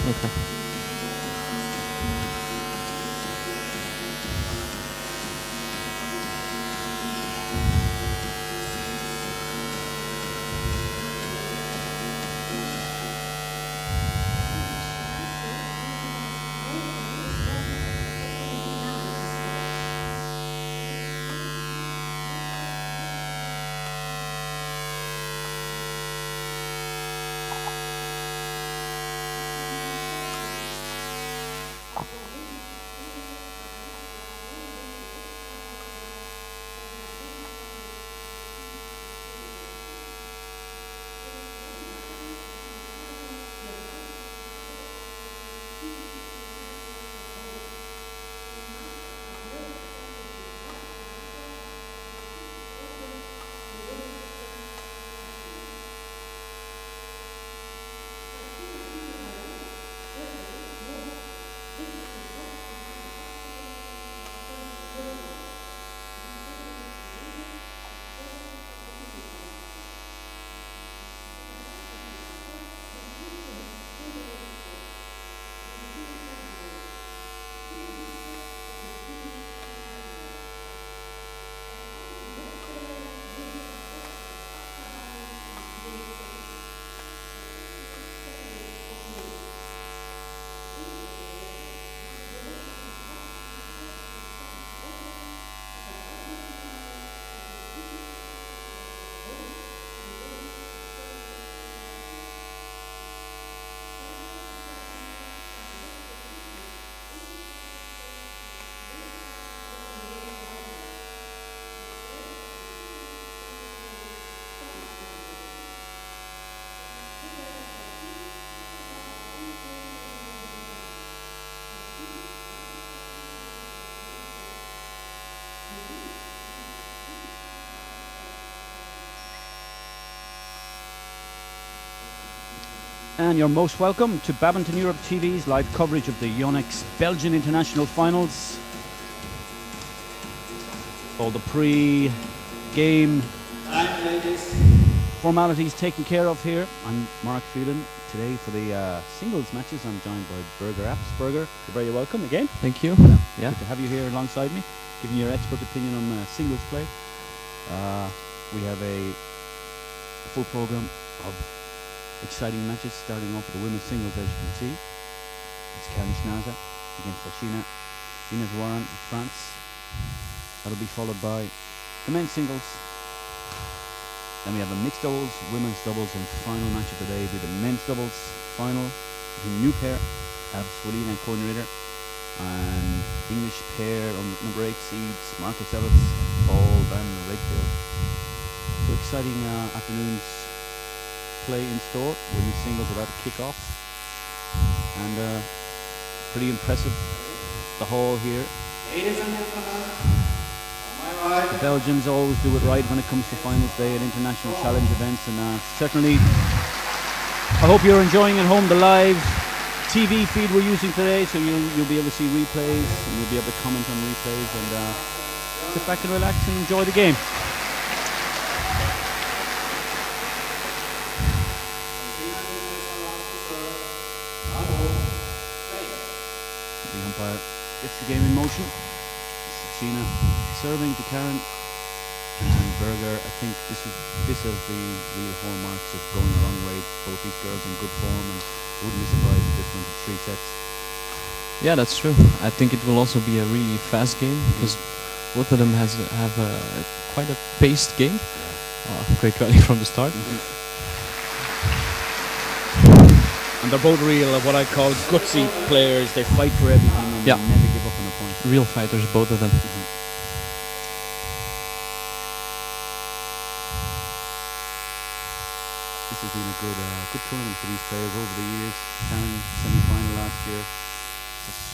Okay. And you're most welcome to Badminton Europe TV's live coverage of the Yonex Belgian International Finals. All the pre-game formalities taken care of here. I'm Mark Phelan. Today for the singles matches, I'm joined by Berger Apps. Berger, you're very welcome again. Thank you. Yeah. Good to have you here alongside me, giving your expert opinion on singles play. We have a full program of exciting matches, starting off with the women's singles, as you can see. It's Karin Schnaase against Sashina Vignes Waran of France. That'll be followed by the men's singles. Then we have a mixed doubles, women's doubles, and final match of the day will be the men's doubles final. The new pair have Swalina and Courtney Ritter, and English pair on number 8 seeds, Marcus Ellis, Paul Van Rakefield. So exciting afternoons play in store. Women's singles about to kick off, and pretty impressive, the hall here. Ladies and gentlemen, on my right. The Belgians always do it right when it comes to finals day at international challenge events, and certainly I hope you're enjoying at home the live TV feed we're using today, so you'll be able to see replays and you'll be able to comment on replays and sit back and relax and enjoy the game. The umpire gets the game in motion. Sashina serving to Karin, and Berger. I think this is the real hallmarks of going a long way. Both these girls in good form, and wouldn't be surprised if this went to 3 sets. Yeah, that's true. I think it will also be a really fast game because both of them have quite a paced game. Great rally from the start. And they're both real, what I call gutsy players. They fight for everything and they never give up on a point. Real fighters, both of them. This has been a good tournament for these players over the years. Karin semi-final last year,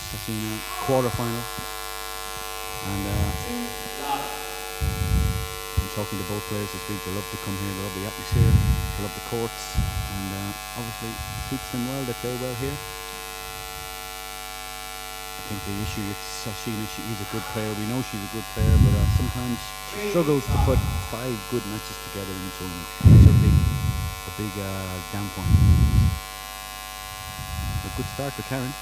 Sashina quarter-final, and I'm talking to both players this week. They love to come here. They love the atmosphere. They love the courts, and obviously it suits them well. They play well here. I think the issue with Sashina, she is a good player. We know she's a good player, but sometimes she struggles to put 5 good matches together in a tournament. That's a big down point. But good start for Karin.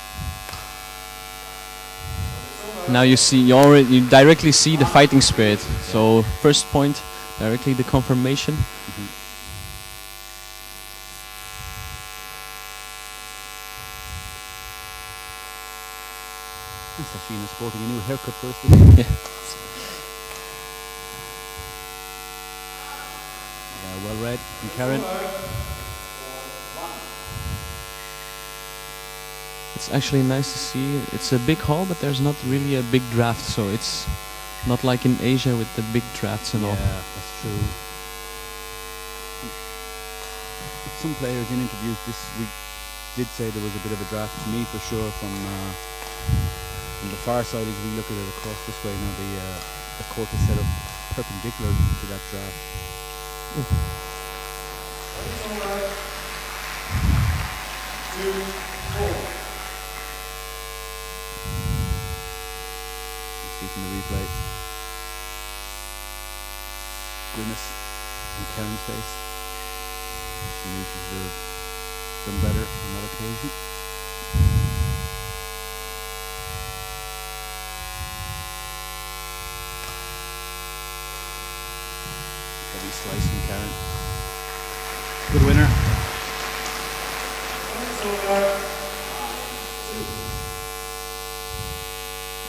Now you see, you directly see the fighting spirit. So first point, directly the confirmation. And Sashina sporting a new haircut for us today. Yeah, well read from Karin. It's actually nice to see. It's a big hall, but there's not really a big draft, so it's not like in Asia with the big drafts and all. Yeah, that's true. Some players in interviews this week did say there was a bit of a draft. To me, for sure, from the far side as we look at it across this way now, the court is set up perpendicular to that draft. See from the replay, grimace in Karin's face. She knew she should have done better on that occasion. Heavy slice from Karin. Good winner.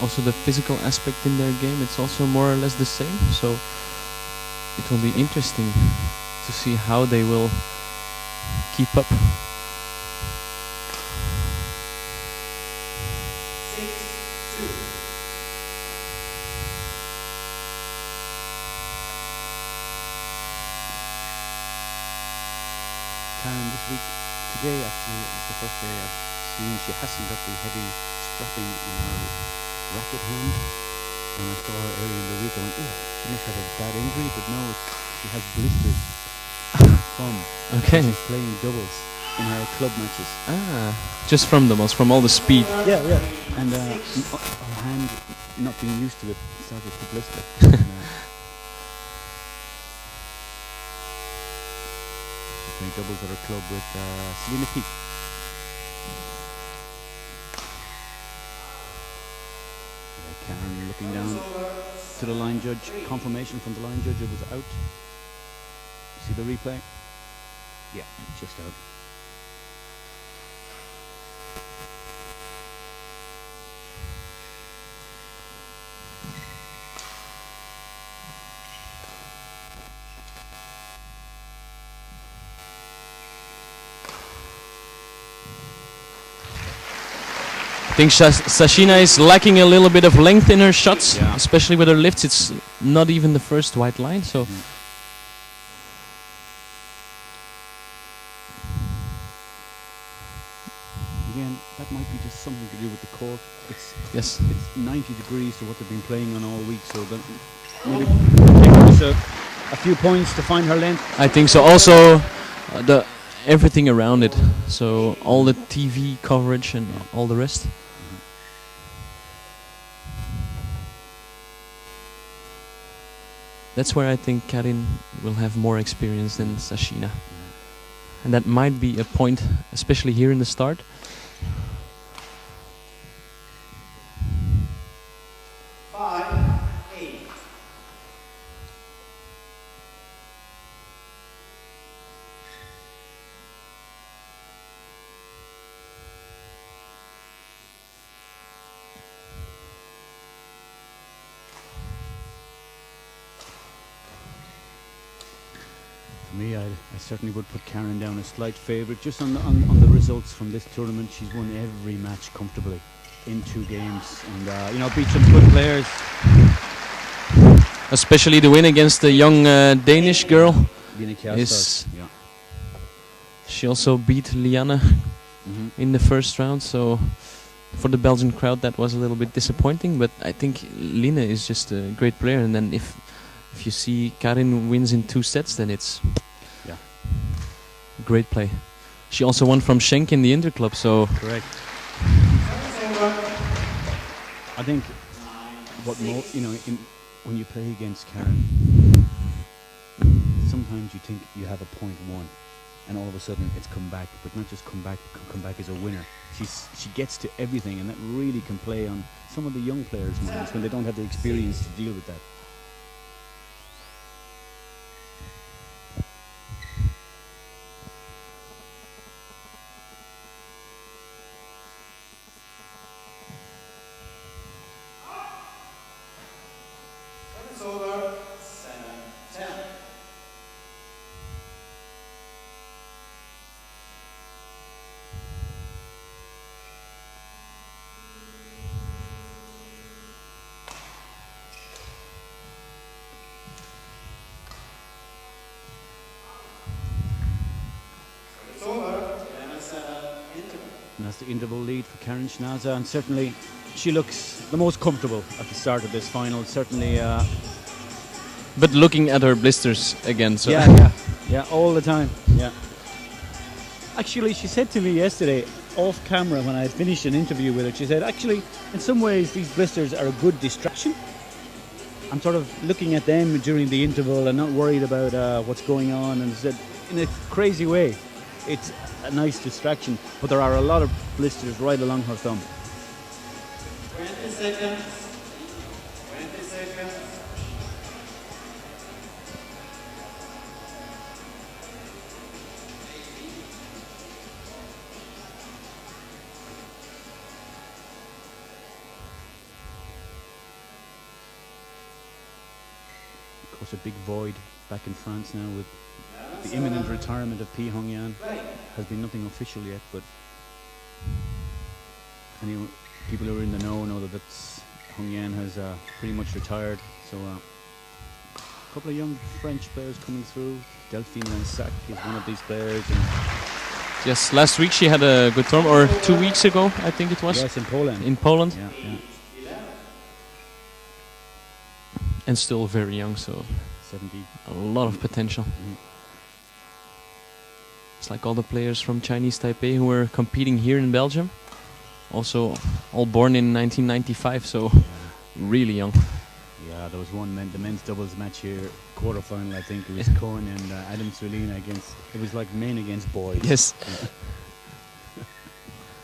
Also the physical aspect in their game, it's also more or less the same, so it will be interesting to see how they will keep up. Karin this week, today actually, is the first day I've seen she hasn't got the heavy strapping on her racket hand. When I saw her earlier in the week, I went, oh, she must have a bad injury, but no, she has blisters on her thumb. Okay. She's playing doubles in her club matches. Just from the most, from all the speed. Yeah. And her hand, not being used to it, started to blister. She's playing doubles at her club with Sashina Vignes. Karin looking down to the line judge. Confirmation from the line judge it was out. See the replay? Yeah, just out. I think Sashina is lacking a little bit of length in her shots, Yeah. especially with her lifts. It's not even the first white line, so Again, that might be just something to do with the court. yes. It's 90 degrees to what they've been playing on all week, so that maybe taking just a few points to find her length. I think so. Also, the everything around it, so all the TV coverage and all the rest. That's where I think Karin will have more experience than Sashina. And that might be a point, especially here in the start. For me, I certainly would put Karin down a slight favourite just on the results from this tournament. She's won every match comfortably in 2 games, and beat some good players. Especially the win against the young Danish girl. Is She also beat Liane in the first round, so for the Belgian crowd that was a little bit disappointing, but I think Line is just a great player, and then if you see Karin wins in 2 sets, then it's great play. She also won from Schenk in the Interclub, so correct. I think what more, when you play against Karin, sometimes you think you have a .1, and all of a sudden it's come back, but not just come back as a winner. She gets to everything, and that really can play on some of the young players' minds when they don't have the experience to deal with that. It's over. 7-10. It's over. 10-7 interval. And that's the interval lead for Karin Schnaase, and certainly she looks the most comfortable at the start of this final. Certainly, But looking at her blisters again, so yeah, all the time. Yeah. Actually, she said to me yesterday, off camera, when I had finished an interview with her, she said, actually, in some ways, these blisters are a good distraction. I'm sort of looking at them during the interval and not worried about what's going on. And said, in a crazy way, it's a nice distraction. But there are a lot of blisters right along her thumb. 20 seconds. 20 seconds. Of course, a big void back in France now with the imminent retirement of Pi Hongyan. Has been nothing official yet, but people who are in the know that Hongyan has pretty much retired. So a couple of young French players coming through. Delphine Lansac is one of these players. And yes, last week she had a good tournament, or 2 weeks ago, I think it was. yes, in Poland. In Poland, Yeah. and still very young, so 70. a lot of potential. Mhm. It's like all the players from Chinese Taipei who were competing here in Belgium, also all born in 1995, so really young. Yeah, there was the men's doubles match here, quarterfinal, I think. It was Cohen and Adam Swilina it was like men against boys. Yes.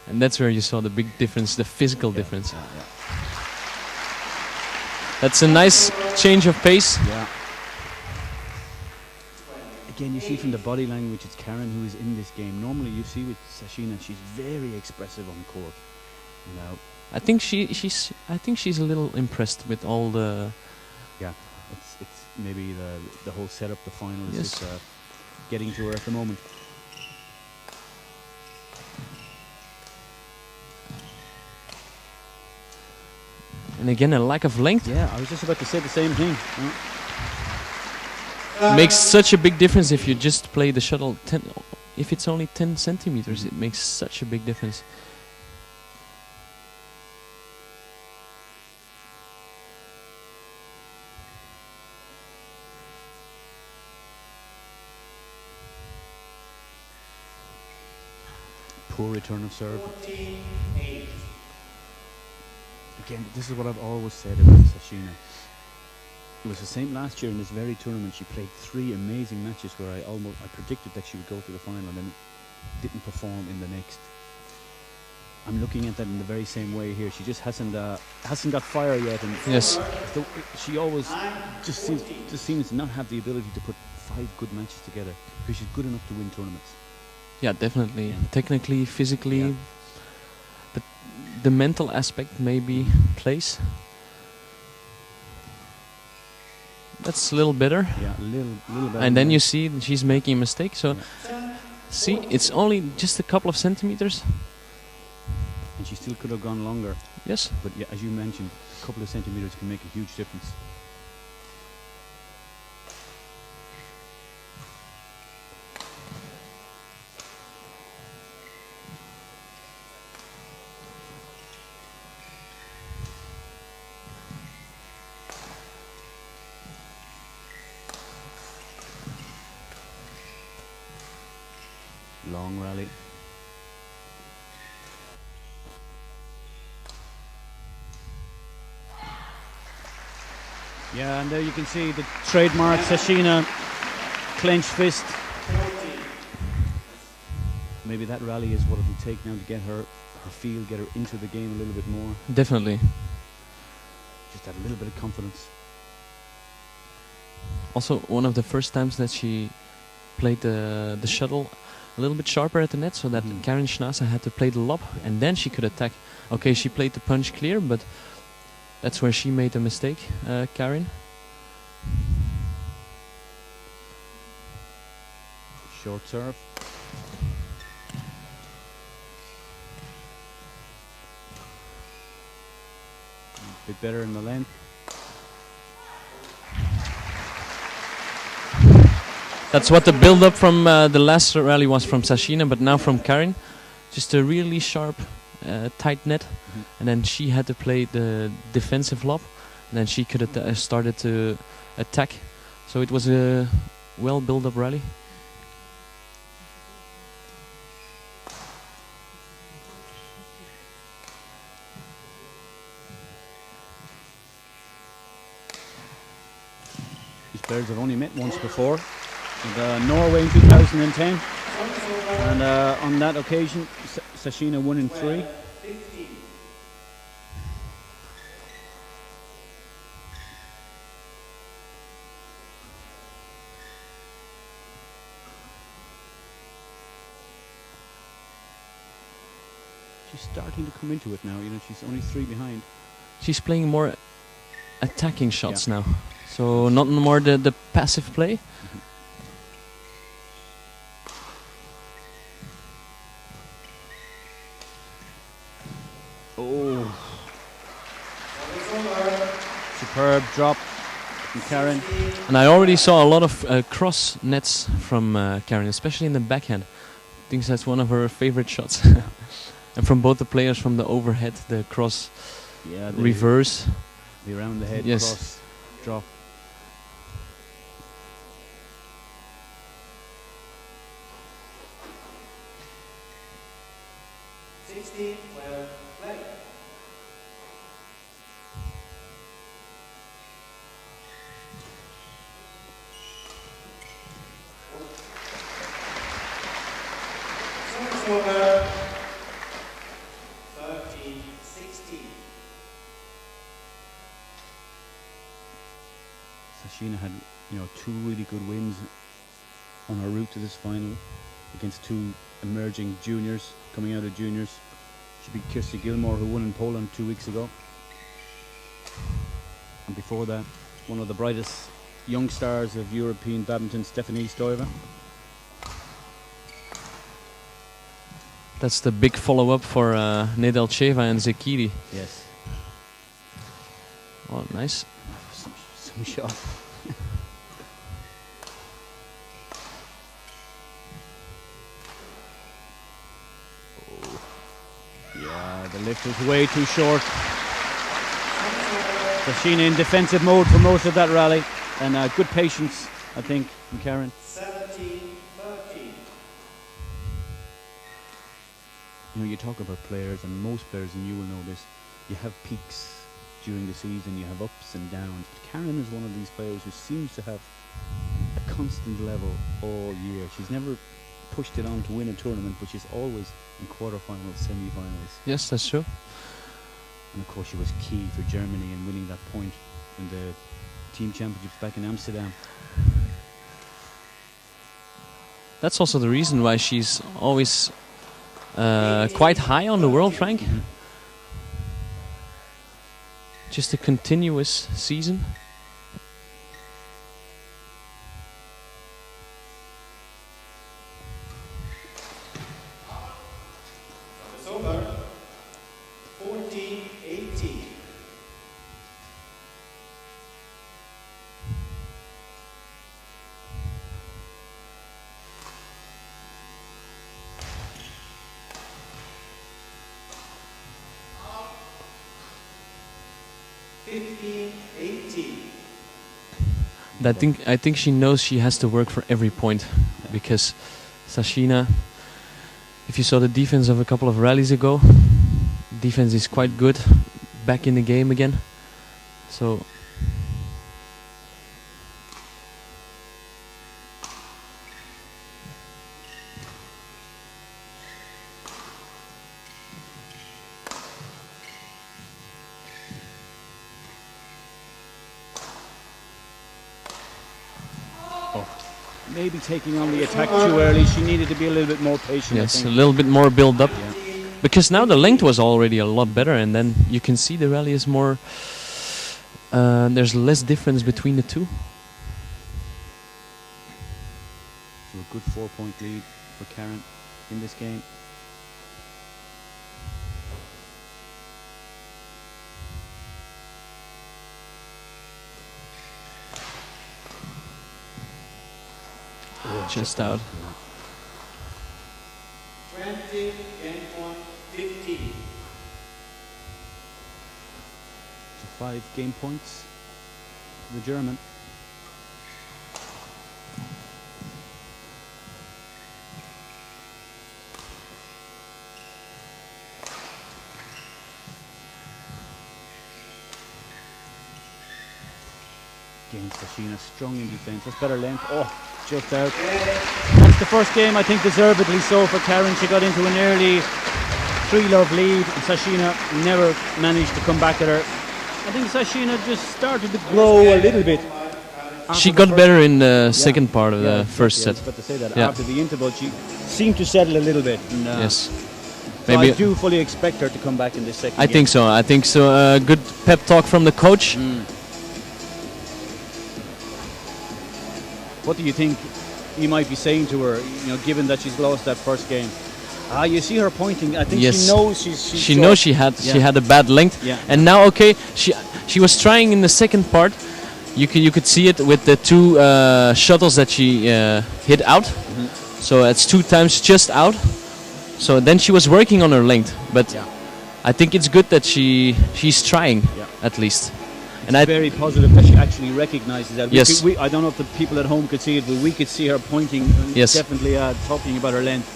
And that's where you saw the big difference, the physical difference. Yeah. That's a nice change of pace. Yeah. Again, you see from the body language, it's Karin who is in this game. Normally, you see with Sashina, she's very expressive on court. You know. I think she's a little impressed with all the. Yeah, it's maybe the whole setup, the final is Yes. just getting to her at the moment. And again, a lack of length Yeah, I was just about to say the same thing. makes such a big difference if you just play the shuttle 10. If it's only 10 centimeters, it makes such a big difference. Poor return of serve. 14-8. Again, this is what I've always said about Sashina. It was the same last year in this very tournament. She played 3 amazing matches where I predicted that she would go to the final and didn't perform in the next. I'm looking at that in the very same way here. She just hasn't got fire yet, and Yes. she always just seems to not have the ability to put 5 good matches together because she's good enough to win tournaments. Yeah, definitely. Yeah. Technically, physically, Yeah. but the mental aspect maybe plays. That's a little better. Yeah, a little better. And then you see she's making a mistake. So, see, it's only just a couple of centimeters. and she still could have gone longer. Yes. But yeah, as you mentioned, a couple of centimeters can make a huge difference. Long rally. Yeah, and there you can see the trademark Sashina clenched fist. maybe that rally is what it will take now to get her feel, get her into the game a little bit more. Definitely. Just add a little bit of confidence. Also, one of the first times that she played the shuttle a little bit sharper at the net, so that Karin Schnaase had to play the lob, and then she could attack. Okay, she played the punch clear, but that's where she made a mistake, Karin. Short serve. A bit better in the length. That's what the build-up from the last rally was from Sashina, but now from Karin. Just a really sharp, tight net, and then she had to play the defensive lob, and then she could have started to attack. So it was a well built-up rally. These players have only met once before. In Norway in 2010, and on that occasion Sashina won in 3. She's starting to come into it now, you know, she's only 3 behind. She's playing more attacking shots now, so not more the passive play. Oh, superb drop from Karin. And I already saw a lot of cross nets from Karin, especially in the backhand. I think that's one of her favorite shots. And from both the players, from the overhead, the cross, the reverse, the around the head cross drop. Sashina had, you know, 2 really good wins on her route to this final against 2 emerging juniors coming out of juniors. She beat Kirsty Gilmore, who won in Poland 2 weeks ago. And before that, one of the brightest young stars of European badminton, Stephanie Stoeva. That's the big follow-up for Nedelcheva and Zekiri. Yes. Oh, nice. Some shot. Yeah, the lift was way too short. Sashina in defensive mode for most of that rally, and good patience, I think, from Karin. 17-13. You know, you talk about players, and most players, and you will know this, you have peaks during the season, you have ups and downs. But Karin is one of these players who seems to have a constant level all year. She's never pushed it on to win a tournament, but she's always in quarterfinals, semi-finals. Yes, that's true. And of course she was key for Germany in winning that point in the team championships back in Amsterdam. That's also the reason why she's always quite high on the world rank. Just a continuous season. It's over. 14-18. I think she knows she has to work for every point, because Sashina, if you saw the defense of a couple of rallies ago, defense is quite good, back in the game again. So maybe taking on the attack too early. She needed to be a little bit more patient. I Yes, a think. little bit more build up. Yeah. Because now the length was already a lot better, and then you can see the rally is more. There's less difference between the two. So a good 4-point lead for Karin in this game. Just out. 20, game point 15. So 5 game points for the German. Again, Sashina strong in defence. That's better length. Oh, just out. That's the first game, I think, deservedly so for Karin. She got into an early 3-love lead, and Sashina never managed to come back at her. I think Sashina just started to grow a little bit. She got better in the second part of the first I was set. about to say that. Yeah. After the interval, she seemed to settle a little bit. And, Yes. so Maybe I do fully expect her to come back in this second I game. think so. I think so. Good pep talk from the coach. What do you think you might be saying to her, given that she's lost that first game? You see her pointing. I think Yes. she knows she's She short. knows she had a bad length, Yeah. and now she was trying in the second part. You could see it with the two shuttles that she hit out. So it's 2 times just out. So then she was working on her length, but Yeah. I think it's good that she's trying Yeah. at least. And And it's very positive that she actually recognizes that. Yes. I don't know if the people at home could see it, but we could see her pointing. And Yes. Definitely talking about her length.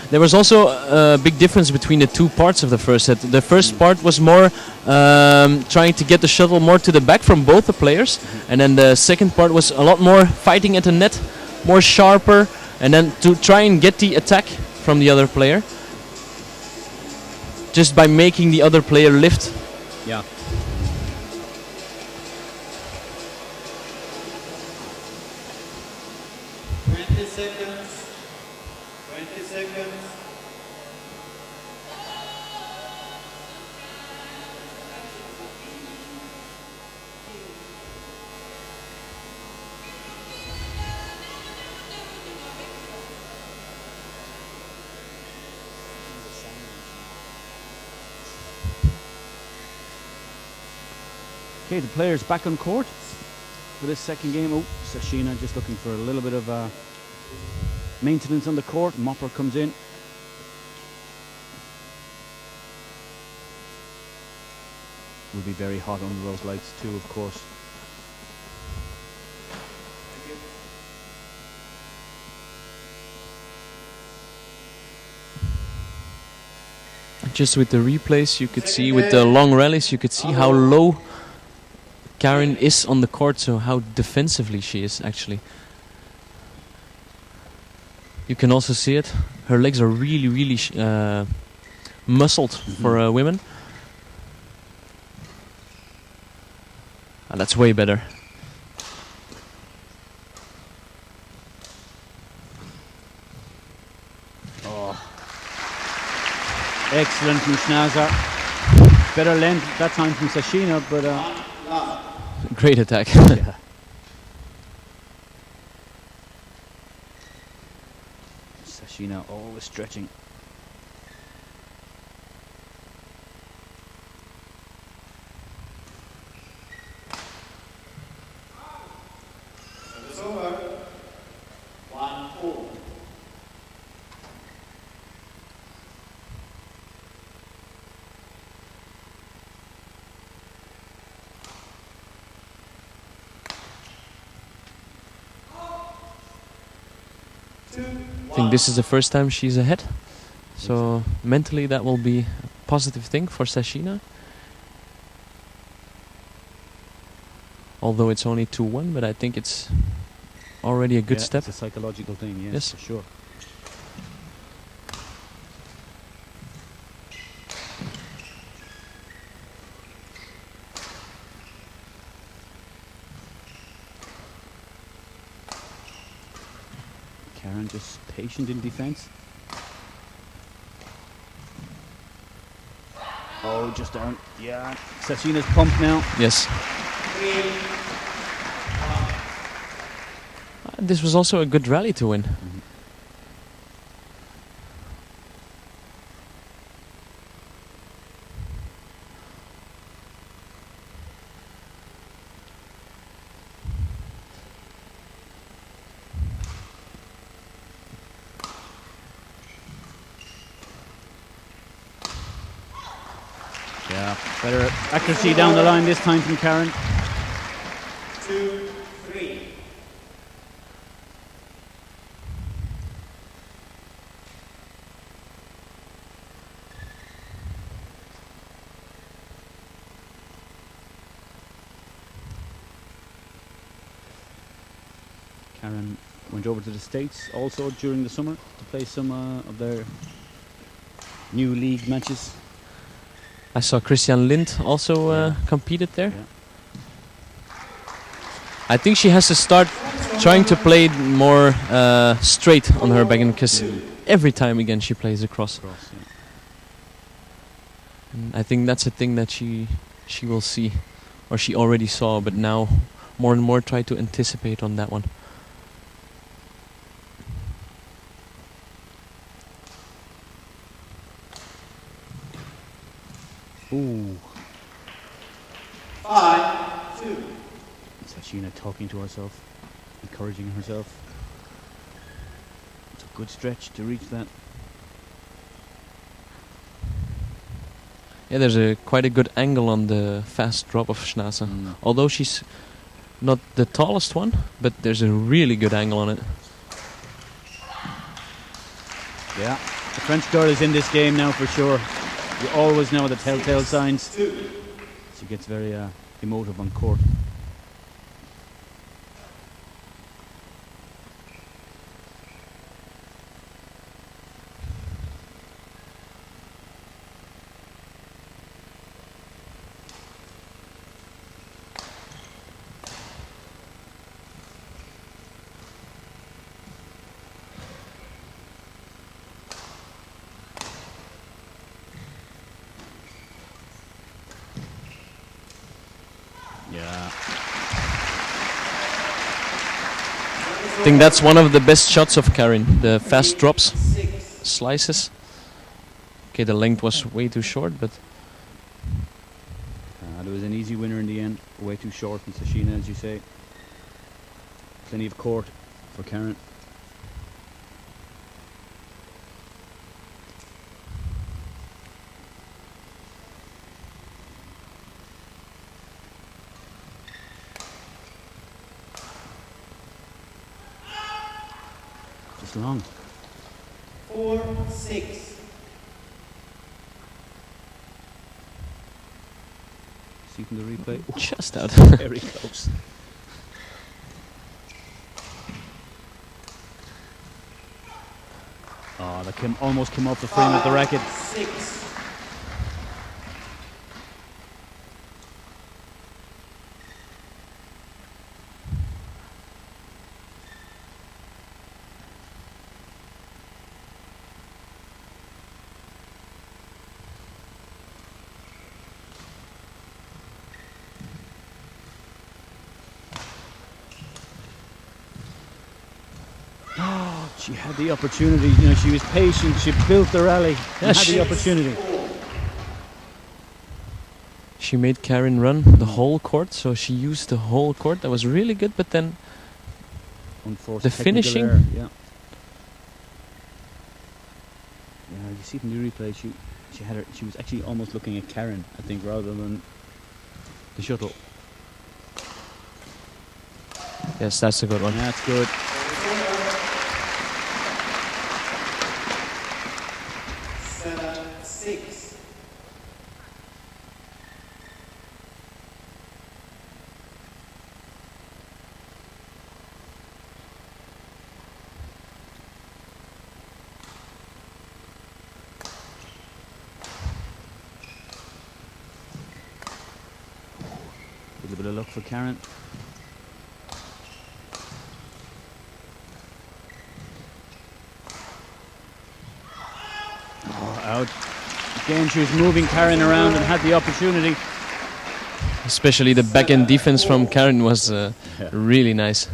There was also a big difference between the two parts of the first set. The first part was more trying to get the shuttle more to the back from both the players, and then the second part was a lot more fighting at the net, more sharper, and then to try and get the attack from the other player, just by making the other player lift. Yeah. seconds. 20 seconds. Okay, the players back on court for this second game. Oh, Sashina just looking for a little bit of maintenance on the court. Mopper comes in. Will be very hot under those lights too, of course. Just with the replays, you could see with the long rallies, you could see how low Karin is on the court, so how defensively she is actually. You can also see it. Her legs are really, really muscled for women. And that's way better. Excellent from Schnaase. Better length that time from Sashina, but Great attack. yeah. Sashina always stretching. It's over. 1-4. I think this is the first time she's ahead. So mentally that will be a positive thing for Sashina. Although it's only 2-1, but I think it's already a good Yeah, step. It's a psychological thing, yes, Yes. for sure. Karin just patient in defense. Oh, just down. Yeah. Sashina's pumped now. Yes. This was also a good rally to win. Yeah, better accuracy down the line this time from Karin. 2-3. Karin went over to the States also during the summer to play some of their new league matches. I saw Christian Lind also competed there. Yeah. I think she has to start trying to play more straight on her backhand, because every time again she plays across. Cross, yeah. And I think that's a thing that she will see, or she already saw, but now more and more try to anticipate on that one. Ooh. 5-2. Sashina talking to herself, encouraging herself. It's a good stretch to reach that. Yeah, there's quite a good angle on the fast drop of Schnaase. Although she's not the tallest one, but there's a really good angle on it. Yeah, the French girl is in this game now for sure. You always know the telltale signs. She gets very emotive on court. Yeah. I think that's one of the best shots of Karin, the fast drops, slices. Okay, the length was way too short, but There was an easy winner in the end. Way too short from Sashina, as you say. Plenty of court for Karin. Just long. 4-6. See from the replay. just out. Very close. Oh, that almost came off the frame of the racket. 6. She had the opportunity, you know, she was patient, she built the rally, and had the opportunity. She made Karin run the whole court, so she used the whole court. That was really good, but then Unforced the technical finishing. error, yeah. Yeah, you see from the replay, she was actually almost looking at Karin, I think, rather than the shuttle. Yes, that's a good one. That's good. A bit of luck for Karin. Oh, out. Again, she was moving Karin around and had the opportunity. Especially the backhand defense from Karin was really nice.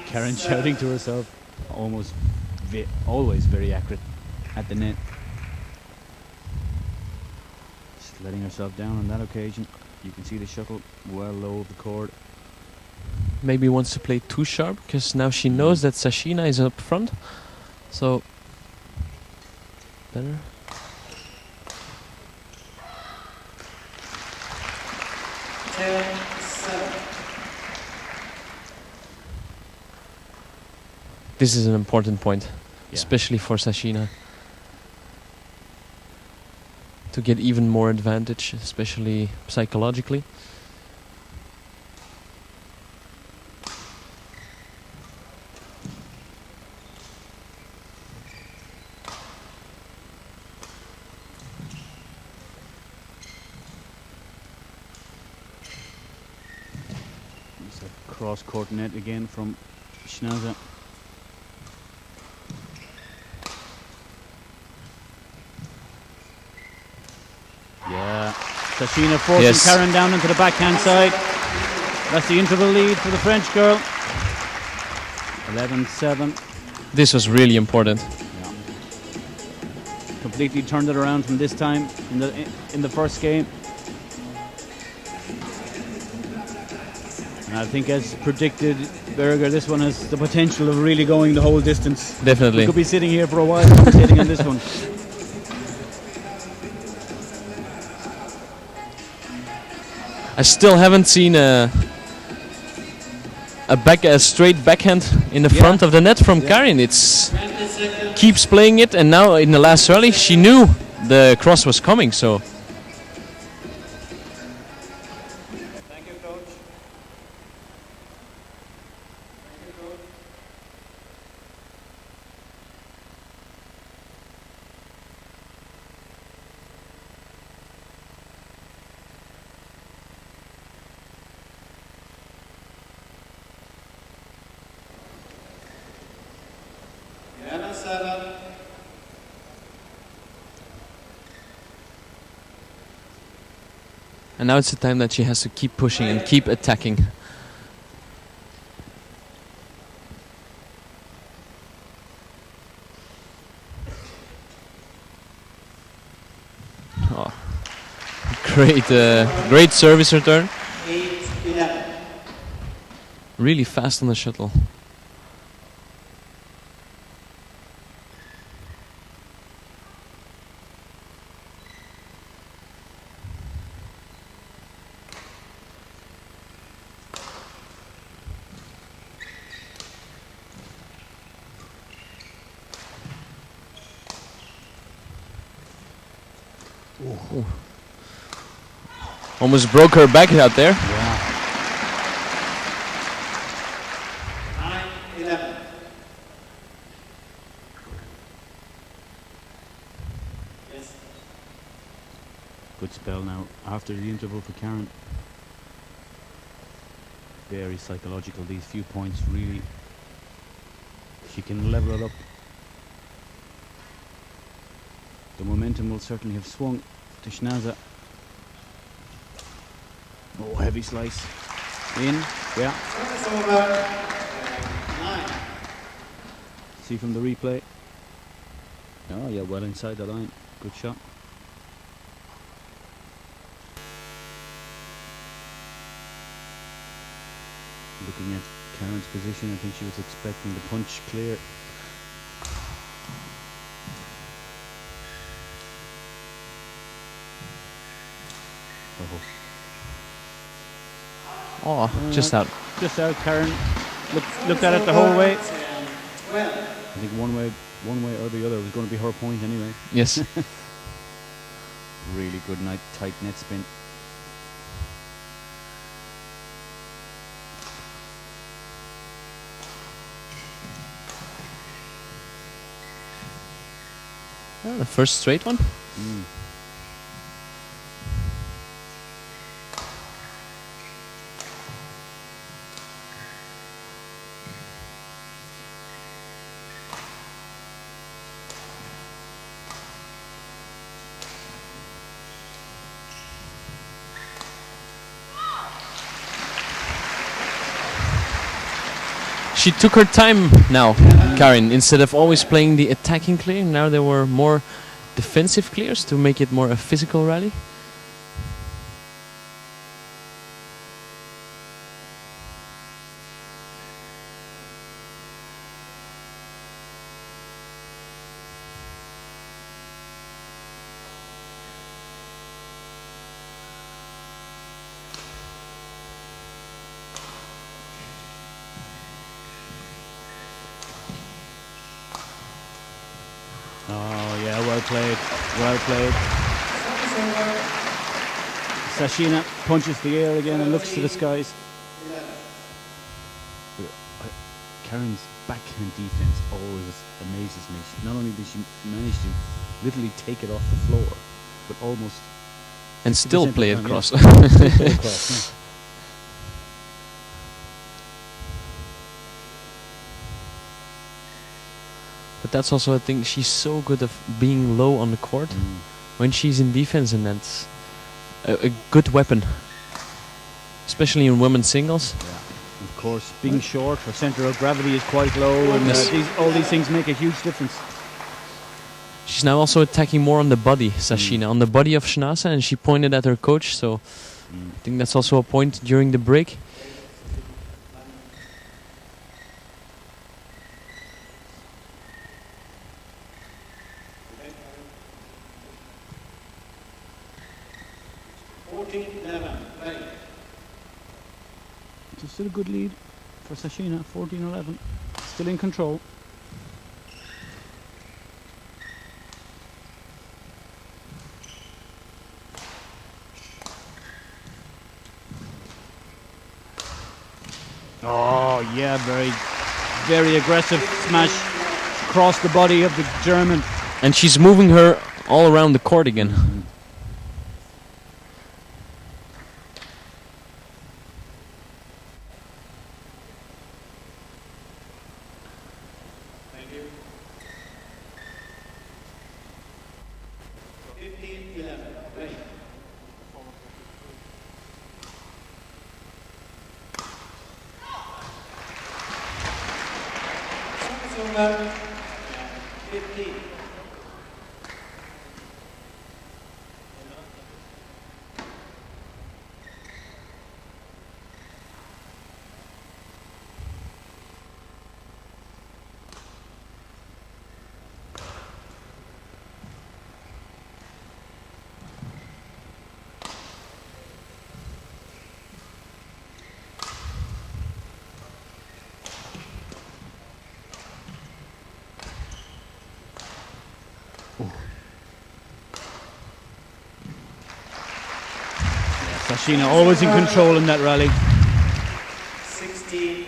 Karin shouting to herself, always very accurate at the net. Just letting herself down on that occasion. You can see the shuttle well low of the court. Maybe wants to play too sharp because now she knows that Sashina is up front. So better. This is an important point, especially for Sashina. To get even more advantage, especially psychologically. It's a cross-court net again from Schnaase. Sashina forcing Karin down into the backhand side. That's the interval lead for the French girl. 11-7. This was really important. Yeah. Completely turned it around from this time in the first game. And I think, as predicted, Berger, this one has the potential of really going the whole distance. Definitely. We could be sitting here for a while commentating on this one. I still haven't seen a straight backhand in the front of the net from Karin. It's keeps playing it, and now in the last rally she knew the cross was coming. So Thank you, coach. Thank you, coach. and now it's the time that she has to keep pushing and keep attacking. Oh, great service return. 8-11. Really fast on the shuttle. Ooh. Almost broke her back out there. Yeah. 9-11. Yes. Good spell now after the interval for Karin. Very psychological, these few points, really. She can level it up. The momentum will certainly have swung to Schnaase. Oh, heavy slice. In, yeah. Service over. 9. See from the replay. Oh yeah, well inside the line. Good shot. Looking at Karen's position, I think she was expecting the punch clear. Oh, just out. Just out, Karen. Looked at it the whole way. I think one way or the other was going to be her point anyway. Yes. Really good tight net spin. Oh, the first straight one. She took her time now, Karin. Instead of always playing the attacking clear, now there were more defensive clears to make it more a physical rally. Oh yeah, well played, well played. Sashina punches the air again and looks to the skies. Karen's backhand defense always amazes me. Not only did she manage to literally take it off the floor, but almost and still 60% play of it the cross. time, yeah. Still play it cross, yeah. But that's also, I think, she's so good at being low on the court when she's in defense, and that's a good weapon, especially in women's singles. Yeah. Of course, being short, her center of gravity is quite low, and all these things make a huge difference. She's now also attacking more on the body, Sashina, on the body of Schnaase, and she pointed at her coach, so I think that's also a point during the break. It's still a good lead for Sashina, 14-11. Still in control. Oh yeah, very aggressive smash across the body of the German. And she's moving her all around the court again. Sashina always in control in that rally. 16-12.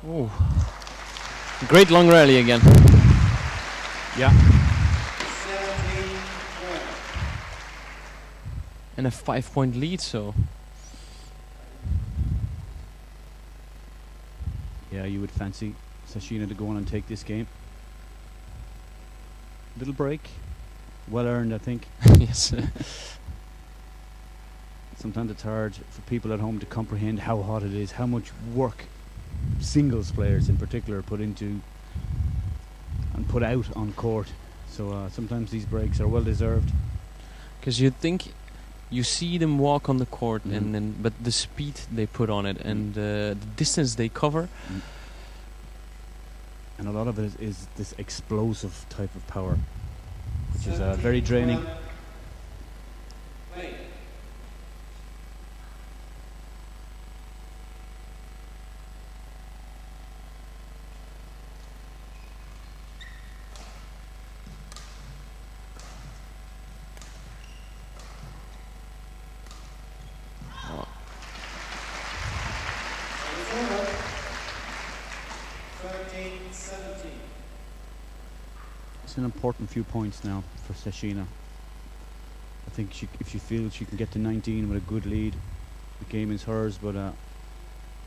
Oh, great long rally again. Yeah. 17-12. And a 5-point lead, so Yeah, you would fancy Sashina to go on and take this game. Little break. Well earned, I think. yes. Sometimes it's hard for people at home to comprehend how hot it is, how much work singles players in particular put into and put out on court. So sometimes these breaks are well deserved. Because you think you see them walk on the court, Mhm. and then but the speed they put on it and the distance they cover. And a lot of it is this explosive type of power, which is very draining. Play. Oh, It's over. 13-17. It's an important few points now for Sashina. I think if she feels she can get to 19 with a good lead, the game is hers, but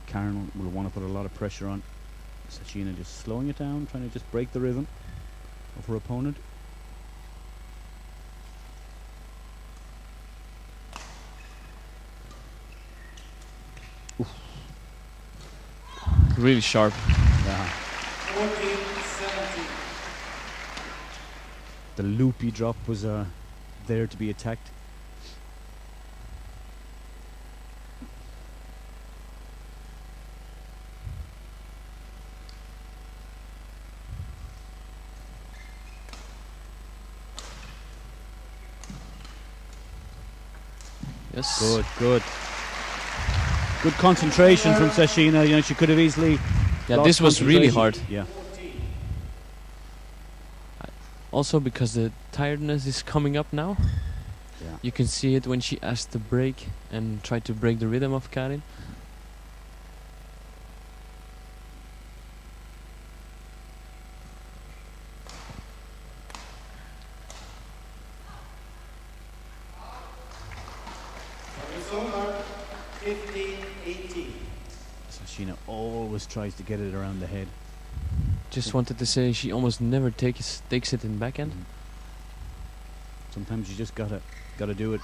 Karin will want to put a lot of pressure on Sashina, just slowing it down, trying to just break the rhythm of her opponent. really sharp. Yeah. 14-17. The loopy drop was there to be attacked. Yes. Good. Good concentration from Sashina. You know, she could have easily. Yeah, lost this was really hard. concentration. Yeah. 14. Also because the tiredness is coming up now. Yeah. You can see it when she asked to break and tried to break the rhythm of Karin. It's over. 15-18. Sashina always tries to get it around the head. Just wanted to say she almost never takes it in backhand. Sometimes you just gotta do it.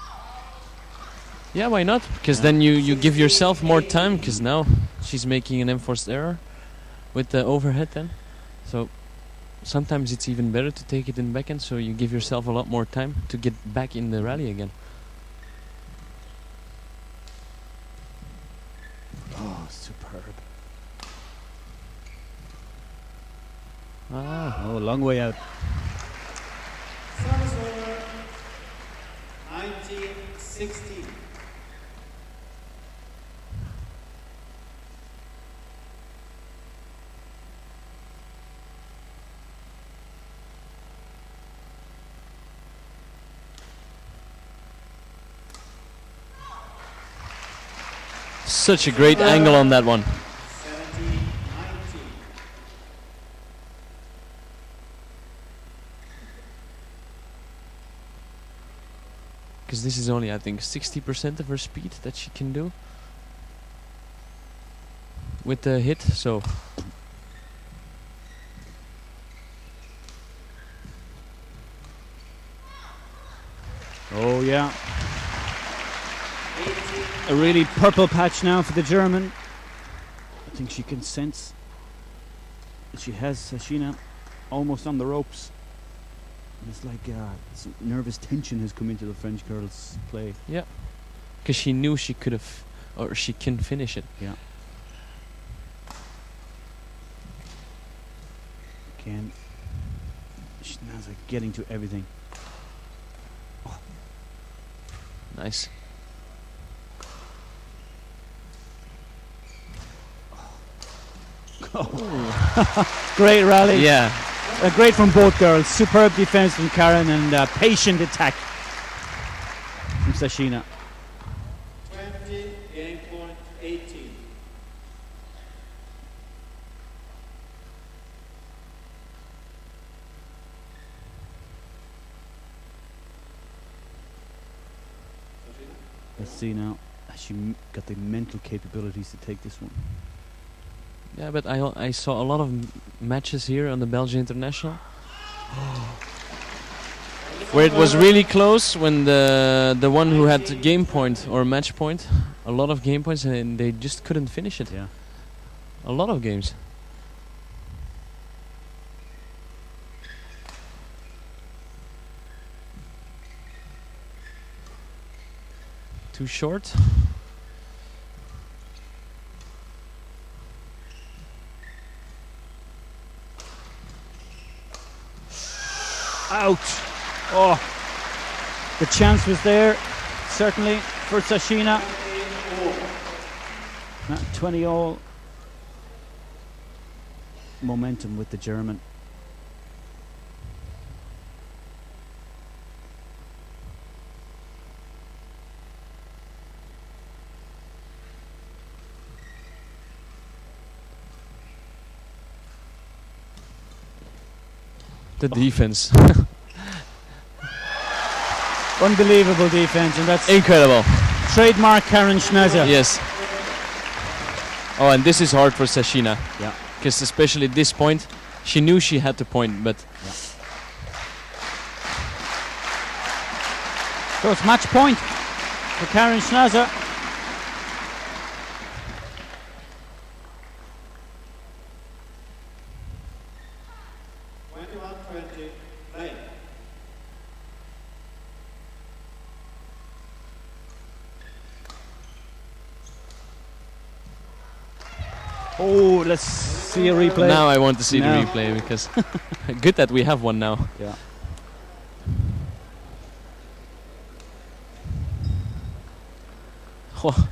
Yeah, why not? Because Yeah. then you give yourself more time. Because now she's making an enforced error with the overhead then. So sometimes it's even better to take it in backhand, so you give yourself a lot more time to get back in the rally again. Oh, superb. Ah, Oh, long way out. Service over. 19-16. such a great angle on that one. 17-19. Because this is only, I think, 60% of her speed that she can do with the hit. So Oh yeah. 18. A really purple patch now for the German. I think she can sense that she has Sashina almost on the ropes. And it's like some nervous tension has come into the French girls' play. yeah, because she knew she could have, or she can finish it. Yeah. Again, Schnaase getting to everything. Nice. Great rally. Yeah. Great from both girls. Superb defense from Karin and patient attack from Sashina. 20, game point 18. Let's see now. Has she got the mental capabilities to take this one? Yeah, but I saw a lot of matches here on the Belgian International where it was really close when the one who had game point or match point, a lot of game points, and they just couldn't finish it. Yeah. A lot of games. Too short. Out. Oh, the chance was there, certainly, for Sashina. 20 all. Momentum with the German. The defense. Unbelievable defense, and that's Incredible. trademark Karin Schnaase. Yes. Oh, and this is hard for Sashina. Yeah. Because especially at this point, she knew she had to point, but... Yeah. So it's match point for Karin Schnaase. Oh, let's see a replay. Now I want to see Now. the replay, because good that we have one now. Yeah. Oh,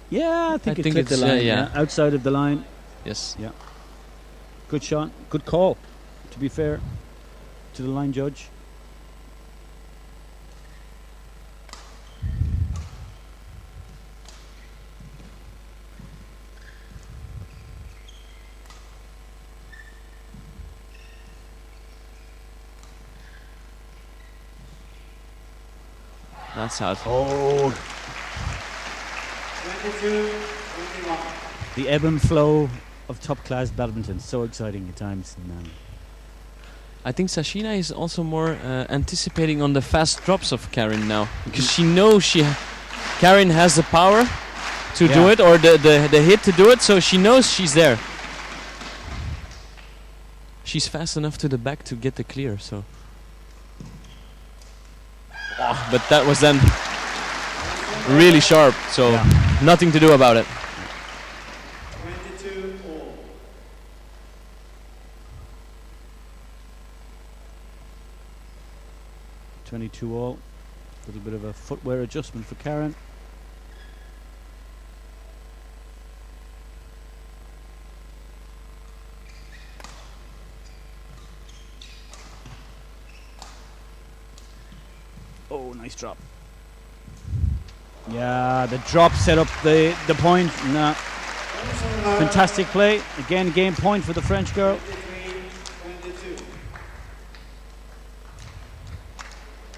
Yeah, I think it think clipped the it's, line. yeah. Outside of the line. yes. Yeah. Good shot. Good call, to be fair, to the line judge. That's out. Oh, 22-21. the ebb and flow of top-class badminton. So exciting at times. And, I think Sashina is also more anticipating on the fast drops of Karin now, because she knows Karin has the power to do Yeah. it, or the hit to do it, so she knows she's there. She's fast enough to the back to get the clear, so... Oh, but that was then really sharp, so nothing to do about it. 22 all. uh, 22 all. A little bit of a footwear adjustment for Karin. Oh, nice drop. Yeah, the drop set up the point. Nah. Fantastic play. Again, game point for the French girl. 23-22.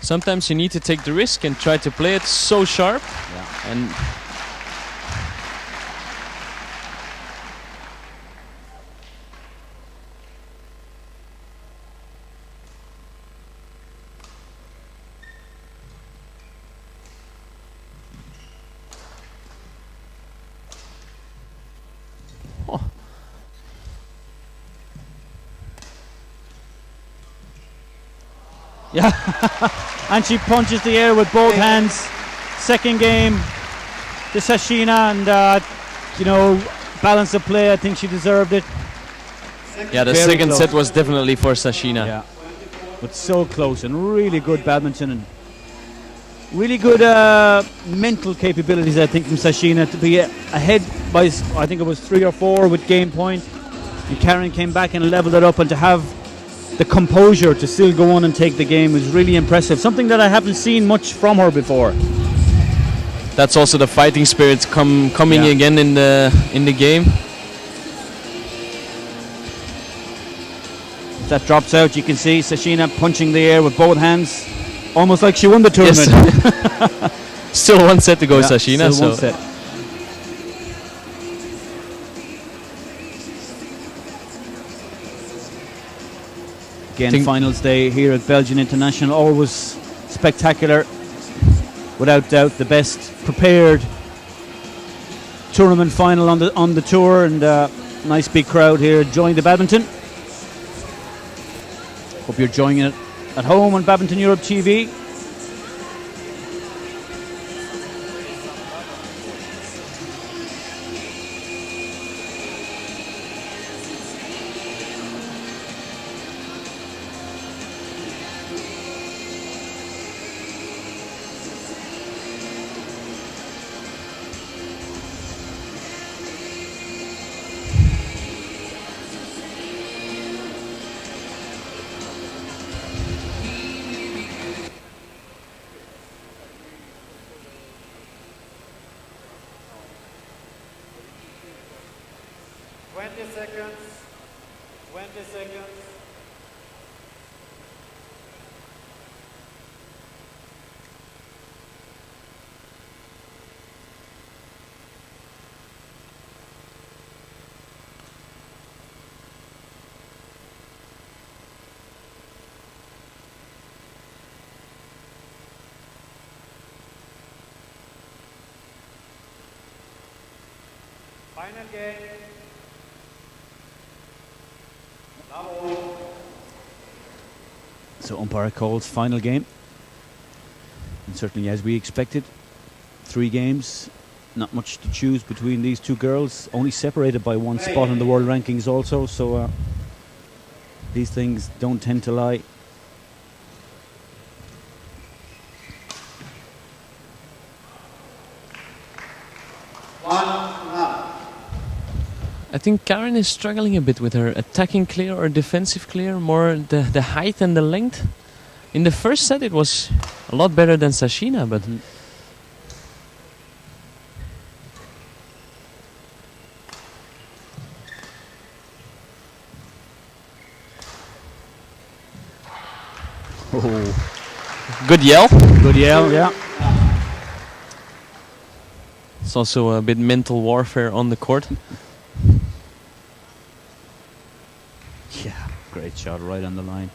Sometimes you need to take the risk and try to play it so sharp, Yeah. and Yeah, and she punches the air with both hands. Second game to Sashina, and balance of play. I think she deserved it. yeah, the Very second close. set was definitely for Sashina. Yeah, but so close, and really good badminton, and really good mental capabilities. I think from Sashina to be ahead by I think it was 3 or 4 with game point, and Karin came back and leveled it up, and to have the composure to still go on and take the game was really impressive. Something that I haven't seen much from her before. That's also the fighting spirit coming Yeah. again in the game. If that drops out, you can see Sashina punching the air with both hands, almost like she won the tournament. Yes. Still one set to go, Yeah, Sashina. still one So set. Again, finals day here at Belgian International, always spectacular. Without doubt, the best prepared tournament final on the tour, and nice big crowd here enjoying the badminton. Hope you're enjoying it at home on Badminton Europe TV. Final game. Bravo. So umpire calls final game. And certainly as we expected, 3 games, not much to choose between these two girls, only separated by 1 spot in the world rankings also, so these things don't tend to lie. I think Karin is struggling a bit with her attacking clear or defensive clear, more the height and the length. In the first set it was a lot better than Sashina, but good yell. Good yell, yeah. It's also a bit mental warfare on the court. Yeah, great shot right on the line.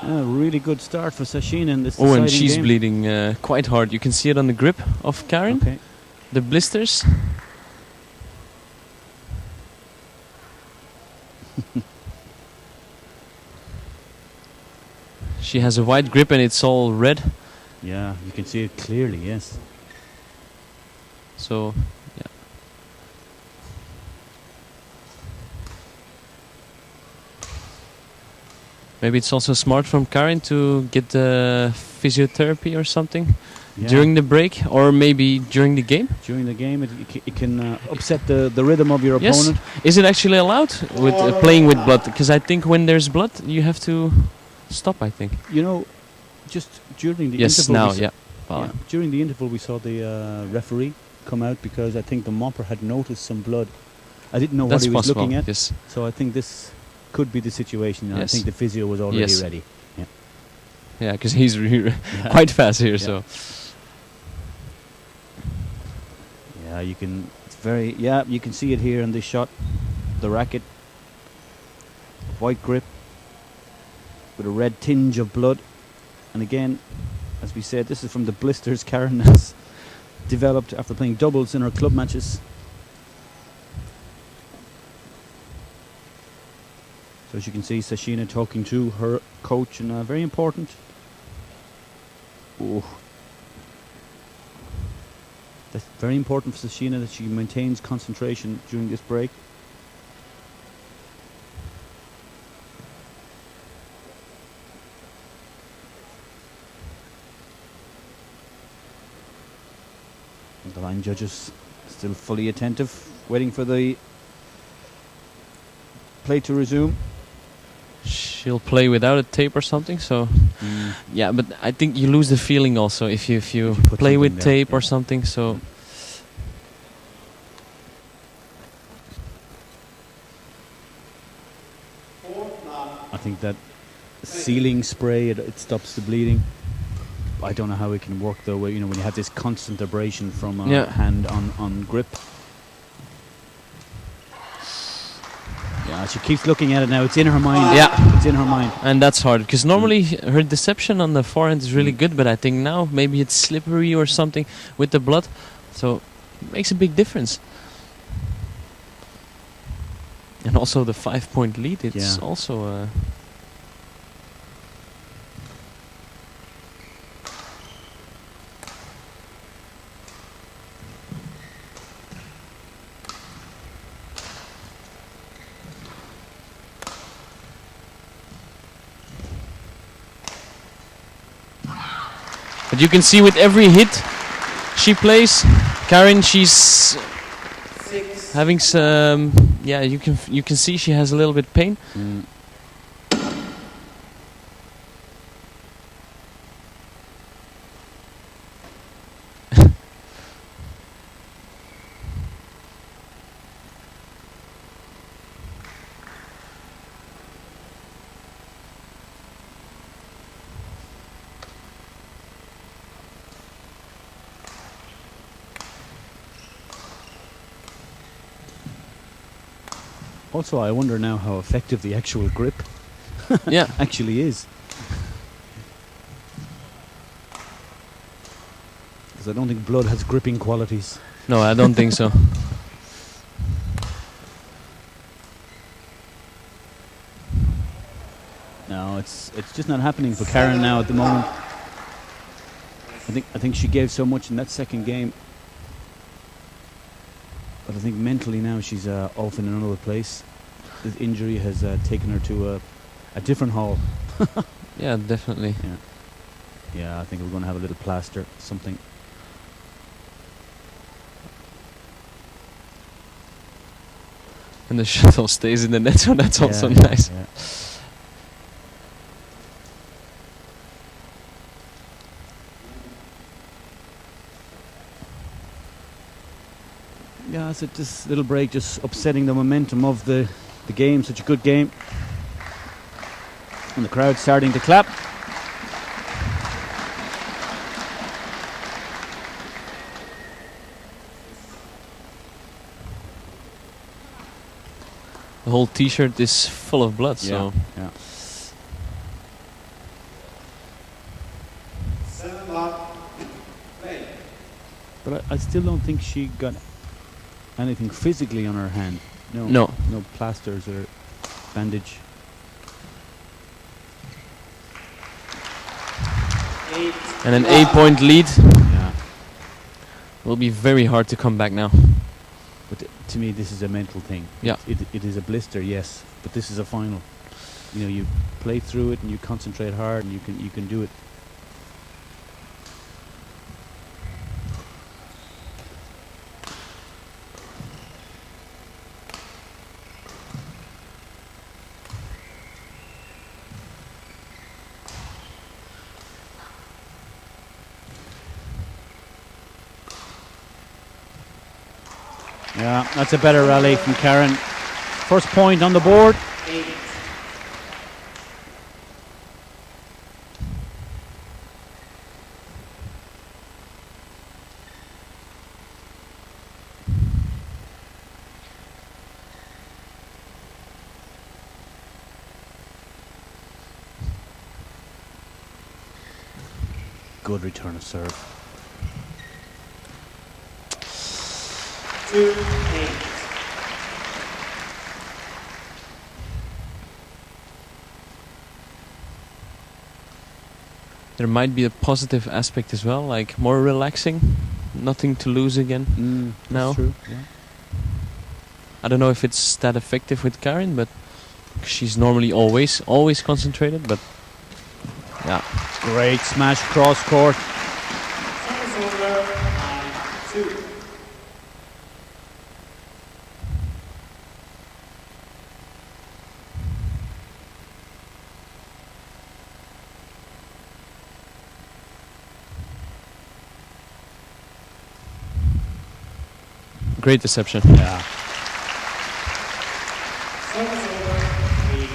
A really good start for Sashina in this Oh, and deciding she's game. bleeding quite hard. You can see it on the grip of Karin. Okay. The blisters. She has a white grip and it's all red. Yeah, you can see it clearly, yes. So, yeah. Maybe it's also smart from Karin to get physiotherapy or something during the break, or maybe during the game. During the game, it can upset the rhythm of your opponent. Is it actually allowed with playing with blood? Because I think when there's blood, you have to stop, I think. You know, just during the yes, interval... now, we yeah. During the interval, we saw the referee come out because I think the mopper had noticed some blood. I didn't know what he was looking at. Yes. So I think this could be the situation. Yes. I think the physio was already ready. Yeah. Yeah, because he's quite fast here, so... Yeah, you can... It's very... Yeah, you can see it here in this shot. The racket. White grip. With a red tinge of blood. And again, as we said, this is from the blisters Karin has developed after playing doubles in her club matches. So as you can see, Sashina talking to her coach, and very important. Oh. That's very important for Sashina that she maintains concentration during this break. And the line judges Still fully attentive, waiting for the play to resume. She'll play without a tape or something, so yeah, but I think you lose the feeling also if you put play with something there, tape or something, so I think that sealing spray, it stops the bleeding. I don't know how it can work though, when you have this constant abrasion from hand on grip. Yeah, she keeps looking at it now. It's in her mind. Yeah. It's in her mind. and that's hard because normally her deception on the forehand is really good, but I think now maybe it's slippery or something with the blood, so it makes a big difference. And also the 5-point lead, it's also but you can see with every hit she plays, Karin, she's having some. Yeah, you can see she has a little bit pain. Also, I wonder now how effective the actual grip Yeah. actually is. Because I don't think blood has gripping qualities. No, I don't think so. No, it's just not happening for Karin now at the moment. I think she gave so much in that second game. But I think mentally now she's off in another place. This injury has taken her to a different hall. Yeah, definitely. Yeah, I think we're going to have a little plaster, something. And the shuttle stays in the net, so that's also nice. Yeah. Yeah, so this little break just upsetting the momentum of the game. Such a good game. And the crowd starting to clap. The whole T-shirt is full of blood, so Yeah. 7 love, play. But I still don't think she got anything physically on her hand. No. No. No plasters or bandage. 8 and an 8-point lead Yeah. will be very hard to come back now. But to me, this is a mental thing. Yeah. It is a blister, yes, but this is a final. You play through it and you concentrate hard, and you can do it. Yeah, that's a better rally from Karin. First point on the board. 8. Good return of serve. 2, 8. There might be a positive aspect as well, like more relaxing, nothing to lose again. That's No. true. Yeah. I don't know if it's that effective with Karin, but she's normally always concentrated, but yeah. Great smash cross court. Service over, 9-2. Great deception. Yeah. Service over 3-9.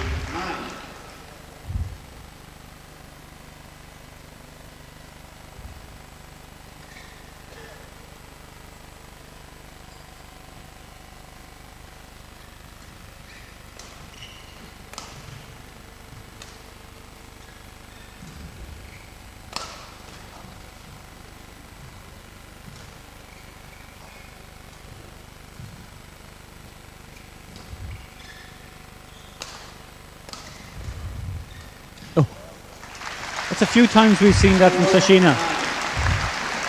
It's a few times we've seen that from Sashina.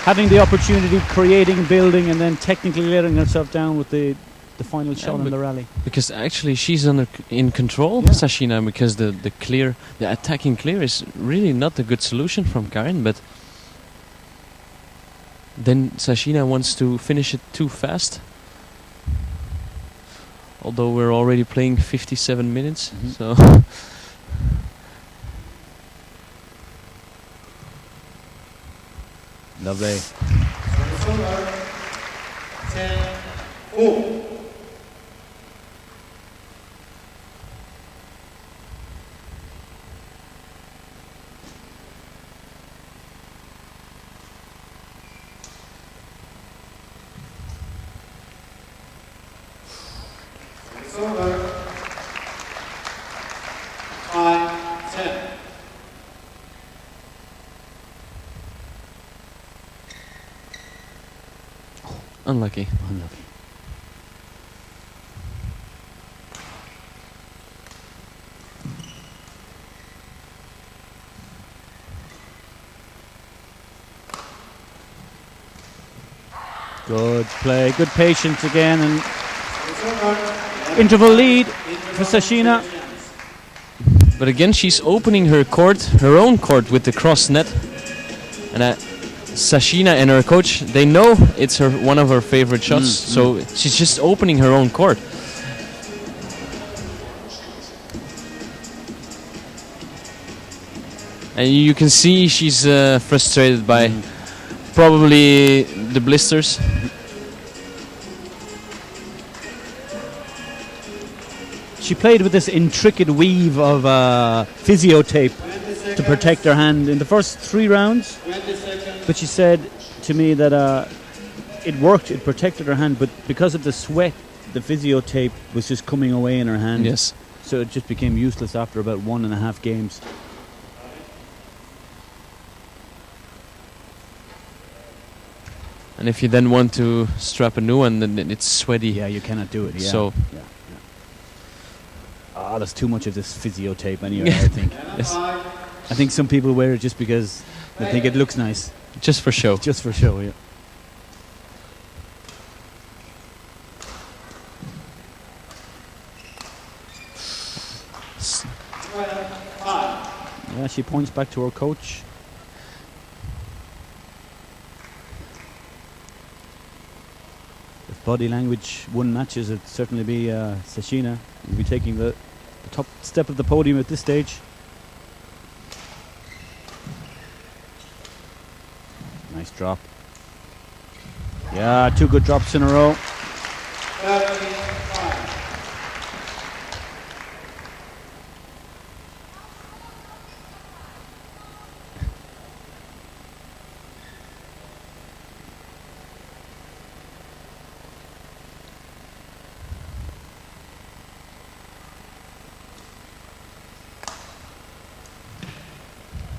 Having the opportunity, creating, building, and then technically letting herself down with the final shot in the rally. Because actually she's in control, Yeah. Sashina, because the attacking clear is really not a good solution from Karin, but then Sashina wants to finish it too fast. Although we're already playing 57 minutes, so Lovely. Service over 10-4. Service over 5-10. unlucky. Unlucky. Good play, good patience again, and interval lead for Sashina. But again, she's opening her court, her own court, with the cross net. And Sashina and her coach, they know it's one of her favorite shots, so she's just opening her own court. And you can see she's frustrated by probably the blisters. She played with this intricate weave of physio tape to protect her hand in the first 3 rounds. But she said to me that it worked, it protected her hand, but because of the sweat, the physio tape was just coming away in her hand. Yes. So it just became useless after about 1.5 games. And if you then want to strap a new one, then it's sweaty. Yeah, you cannot do it. Yeah. So there's too much of this physio tape anyway, I think. Yes. I think some people wear it just because they think it looks nice. Just for show. Just for show, yeah. Yeah, she points back to her coach. If body language won matches, it'd certainly be Sashina. Will be taking the top step of the podium at this stage. Nice drop. Yeah, 2 good drops in a row. 35.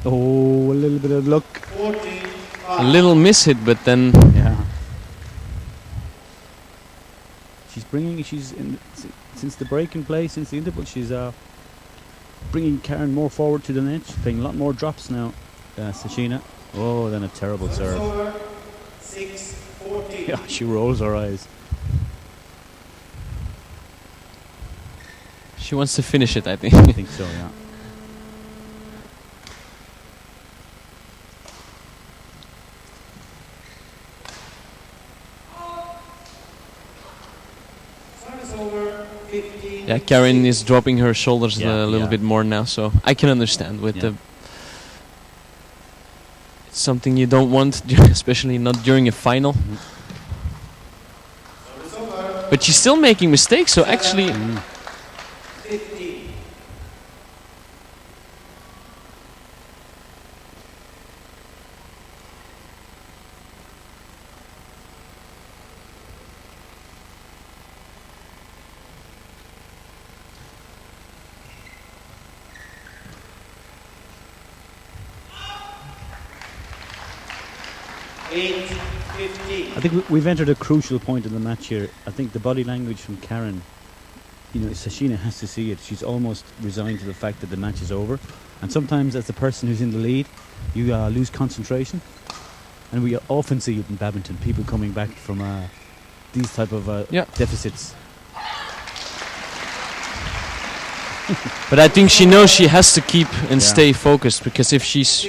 Oh, a little bit of luck. 45. A little miss hit, but then Yeah. She's since the break in play, since the interval, she's bringing Karin more forward to the net. She's playing a lot more drops now, Sashina. Oh, then a terrible serve. Over 6-14. Yeah, she rolls her eyes. she wants to finish it, I think. I think so, yeah. Service over 15. Yeah, Karin is dropping her shoulders Yeah, a little yeah. bit more now, so I can understand with Yeah. it's something you don't want, especially not during a final. Service but she's still making mistakes. So actually, 15. I think we've entered a crucial point in the match here. I think the body language from Karin, Sashina has to see it. She's almost resigned to the fact that the match is over. And sometimes as the person who's in the lead, you lose concentration. And we often see it in badminton, people coming back from these type of deficits. But I think she knows she has to keep and stay focused, because if she's,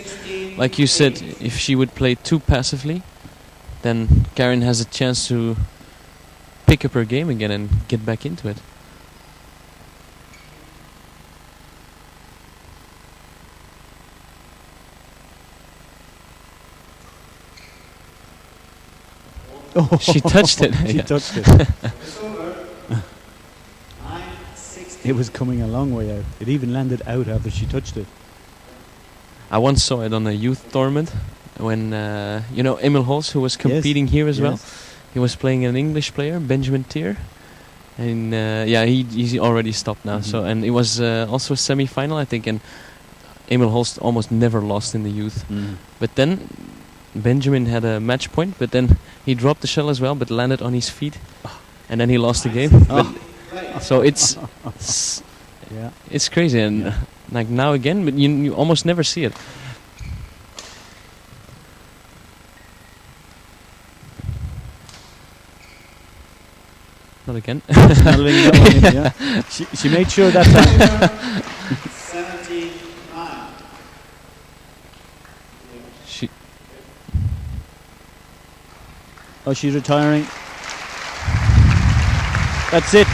like you said, if she would play too passively, then Karin has a chance to pick up her game again and get back into it. Oh, she touched it. She touched it. It was coming a long way out. It even landed out after she touched it. I once saw it on a youth tournament when, Emil Holz, who was competing here as well. He was playing an English player, Benjamin Tier. And he's already stopped now. So, and it was also a semi-final, I think. And Emil Holst almost never lost in the youth. But then Benjamin had a match point, but then he dropped the shell as well, but landed on his feet. And then he lost the game. So it's crazy. And like now again, but you almost never see it. Not again. She made sure that time. 79. She's retiring. That's it.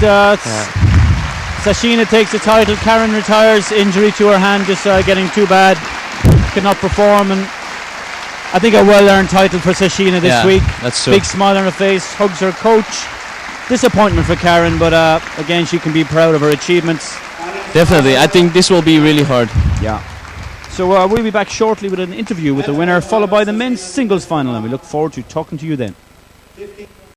Sashina takes the title. Karin retires. Injury to her hand, just getting too bad. Could not perform, and I think a well-earned title for Sashina this week. That's so. Big smile on her face. Hugs her coach. Disappointment for Karin, but again, she can be proud of her achievements. Definitely. I think this will be really hard. Yeah. So we'll be back shortly with an interview with the winner, followed by the men's singles final, and we look forward to talking to you then.